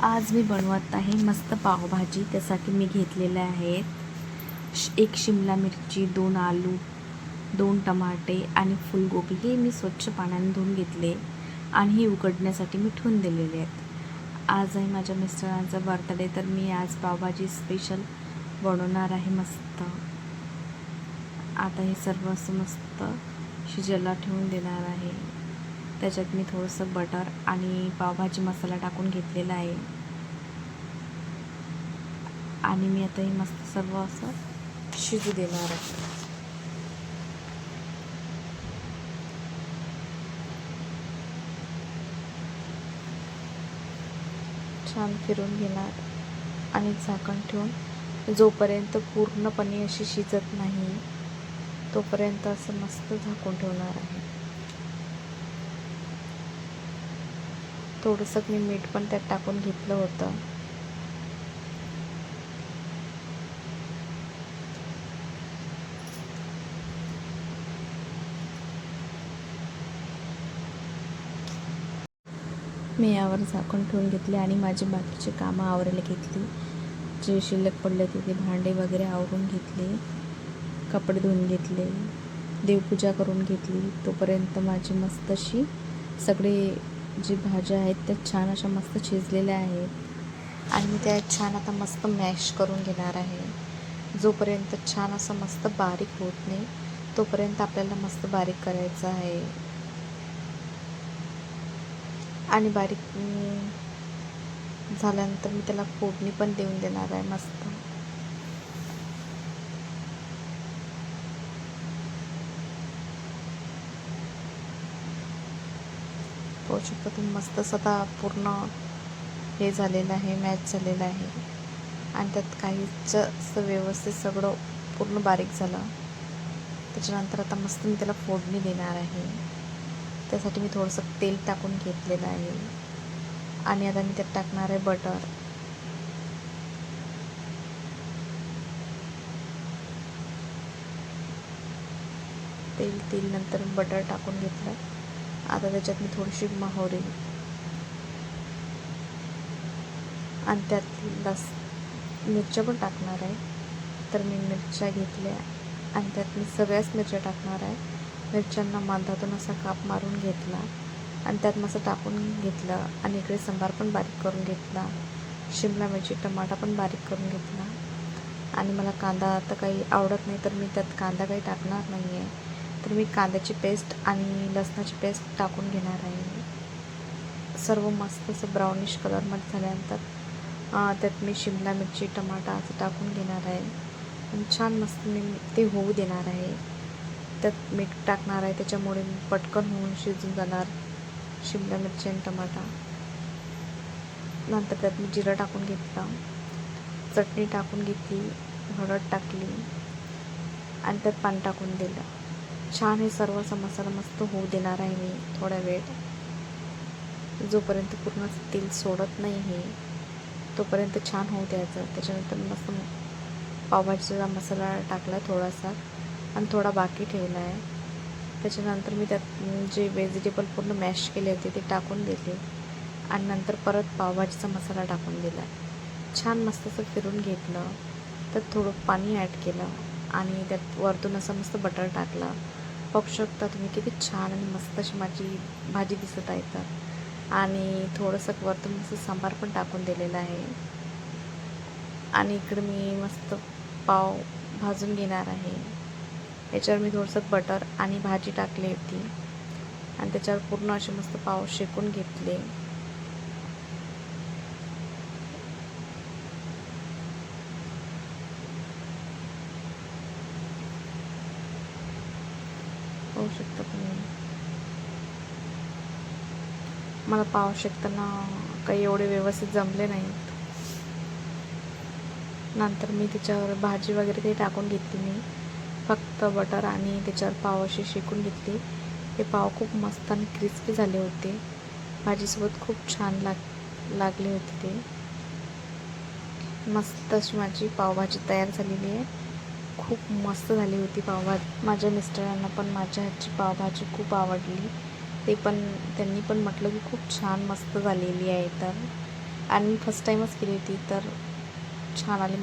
आज मी बनवत आहे मस्त पावभाजी. त्यासाठी मी घेतलेले आहेत एक शिमला मिरची, 2 आलू, 2 टमाटे आणि फुलगोबी. हे मी स्वच्छ पाण्याने धुवून घेतले आणि हे उकडण्यासाठी मी ठेवून दिलेले आहेत. आज आहे माझ्या मिस्टरांचा बर्थडे, तर मी आज पावभाजी स्पेशल बनवणार आहे मस्त. आता हे सर्व असं मस्त शिजायला ठेवून देणार आहे. त्याच्यात मी थोडंसं बटर आणि पावभाजी मसाला टाकून घेतलेला आहे आणि मी आता हे मस्त सर्व असं शिजू देणार आहे. छान फिरून घेणार आणि झाकण ठेवून जोपर्यंत पूर्णपणे अशी शिजत नाही तोपर्यंत असं मस्त झाकून ठेवणार आहे. थोडंसं मी मीठ पण त्यात टाकून घेतलं होतं. मी यावर झाकण ठेवून घेतले आणि माझी बाकीचे कामं आवरायला घेतली. जे शिल्लक पडले ते भांडे वगैरे आवरून घेतले, कपडे धुवून घेतले, देवपूजा करून घेतली. तोपर्यंत माझी मस्त अशी सगळे जी भाज्या आहेत त्या छान अशा मस्त शिजलेल्या आहेत आणि मी त्या छान आता मस्त मॅश करून घेणार आहे. जोपर्यंत छान असं मस्त बारीक होत नाही तोपर्यंत आपल्याला मस्त बारीक करायचं आहे. आणि बारीक झाल्यानंतर मी त्याला फोडणी पण देऊन देणार आहे मस्त. पाहू शकता तुम्ही मस्त आता पूर्ण हे झालेलं आहे, मॅच झालेलं आहे आणि त्यात काहीच असं व्यवस्थित सगळं पूर्ण बारीक झालं. त्याच्यानंतर आता मस्त मी त्याला फोडणी देणार आहे. त्यासाठी मी थोडंसं तेल टाकून घेतलेलं आहे आणि आता मी त्यात टाकणार आहे बटर. तेल नंतर बटर टाकून घेतलं. आता त्याच्यात मी थोडीशी मोहरी आणि त्यात मिरच्या पण टाकणार आहे. तर मी मिरच्या घेतल्या आणि त्यात मी सगळ्याच मिरच्या टाकणार आहे. मिरच्यांना मधातून असा काप मारून घेतला आणि त्यात मस्त टाकून घेतलं आणि इकडे सांबार पण बारीक करून घेतला. शिमला मिरची, टमाटा पण बारीक करून घेतला आणि मला कांदा आता काही आवडत नाही तर मी त्यात कांदा काही टाकणार नाही आहे. तर मी कांद्याची पेस्ट आणि लसणाची पेस्ट टाकून घेणार आहे. सर्व मस्त असं ब्राउनिश कलरमध्ये झाल्यानंतर त्यात मी शिमला मिरची, टमाटा असं टाकून घेणार आहे आणि छान मस्त मी ते होऊ देणार आहे. त्यात मीठ टाकणार आहे त्याच्यामुळे पटकन होऊन शिजून जाणार शिमला मिरची आणि टमाटा. नंतर त्यात मी जिरं टाकून घेतलं, चटणी टाकून घेतली, हळद टाकली आणि त्यात पाणी टाकून दिलं. छान हे सर्व मसाला मस्त होऊ देणार आहे मी थोडा वेळ. जोपर्यंत पूर्ण तेल सोडत नाही हे तोपर्यंत छान होऊ द्यायचं. त्याच्यानंतर मस्त पावभाजीचा मसाला टाकला थोडासा आणि थोडा बाकी ठेवला आहे. त्याच्यानंतर मी त्यात जे व्हेजिटेबल पूर्ण मॅश केले होते ते टाकून दिले आणि नंतर परत पावभाजीचा मसाला टाकून दिला. छान मस्त असं फिरून घेतलं. त्यात थोडं पाणी ॲड केलं आणि त्यात वरतून असं मस्त बटर टाकला. बघू शकता तुम्ही किती छान आणि मस्त अशी माझी भाजी दिसत आहे. तर आणि थोडंसं वरतून मस्त सांबार पण टाकून दिलेलं आहे आणि इकडे मी मस्त पाव भाजून घेणार आहे. याच्यावर मी थोडंसं बटर आणि भाजी टाकली होती आणि त्याच्यावर पूर्ण असे मस्त पाव शेकून घेतले. पाहू शकता तुम्ही मला पाव शेकताना काही एवढे व्यवस्थित जमले नाहीत. नंतर मी त्याच्यावर भाजी वगैरे काही टाकून घेतली मी फक्त बटर आणि त्याच्यावर पाव अशी शेकून घेतली. हे पाव खूप मस्त आणि क्रिस्पी झाले होते. भाजीसोबत खूप छान लागले होते ते. मस्त अशी माझी पावभाजी तयार झालेली आहे. खूप मस्त झाली होती पावभाजी. माझ्या मिस्टरांना पण माझ्या हातची पावभाजी खूप आवडली. त्यांनी पण म्हटलं की खूप छान मस्त झालेली आहे. तर आणि मी फर्स्ट टाईमच केली होती तर छान आली.